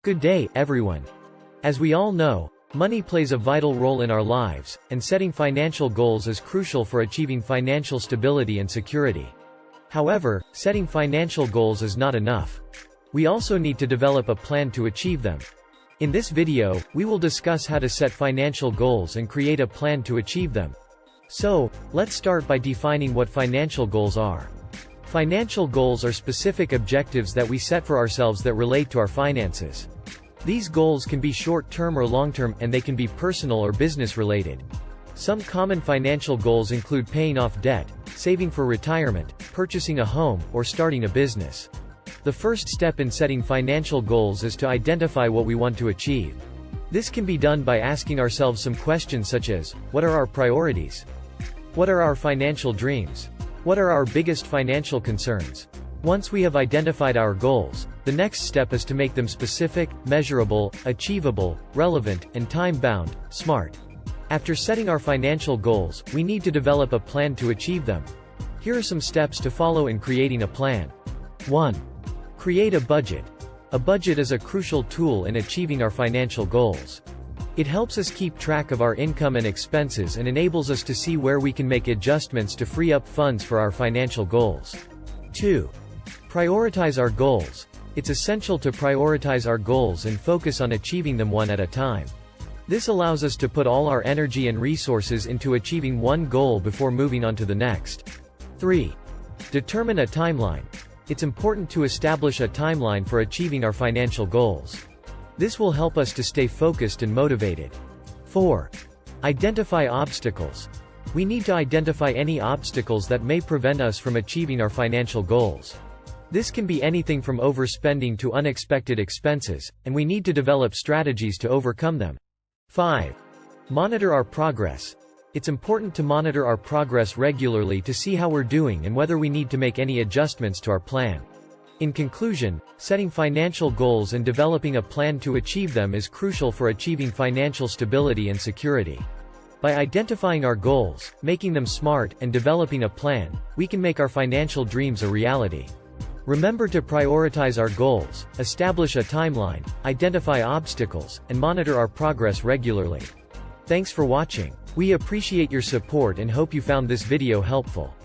Good day, everyone. As we all know, money plays a vital role in our lives, and setting financial goals is crucial for achieving financial stability and security. However, setting financial goals is not enough. We also need to develop a plan to achieve them. In this video, we will discuss how to set financial goals and create a plan to achieve them. So, let's start by defining what financial goals are. Financial goals are specific objectives that we set for ourselves that relate to our finances. These goals can be short-term or long-term, and they can be personal or business-related. Some common financial goals include paying off debt, saving for retirement, purchasing a home, or starting a business. The first step in setting financial goals is to identify what we want to achieve. This can be done by asking ourselves some questions such as, what are our priorities? What are our financial dreams? What are our biggest financial concerns? Once we have identified our goals, the next step is to make them specific, measurable, achievable, relevant, and time-bound, SMART. After setting our financial goals, we need to develop a plan to achieve them. Here are some steps to follow in creating a plan. 1. Create a budget. A budget is a crucial tool in achieving our financial goals. It helps us keep track of our income and expenses and enables us to see where we can make adjustments to free up funds for our financial goals. 2. Prioritize our goals. It's essential to prioritize our goals and focus on achieving them one at a time. This allows us to put all our energy and resources into achieving one goal before moving on to the next. 3. Determine a timeline. It's important to establish a timeline for achieving our financial goals. This will help us to stay focused and motivated. 4. Identify obstacles. We need to identify any obstacles that may prevent us from achieving our financial goals. This can be anything from overspending to unexpected expenses, and we need to develop strategies to overcome them. 5. Monitor our progress. It's important to monitor our progress regularly to see how we're doing and whether we need to make any adjustments to our plan. In conclusion, setting financial goals and developing a plan to achieve them is crucial for achieving financial stability and security. By identifying our goals, making them SMART, and developing a plan, we can make our financial dreams a reality. Remember to prioritize our goals, establish a timeline, identify obstacles, and monitor our progress regularly. Thanks for watching. We appreciate your support and hope you found this video helpful.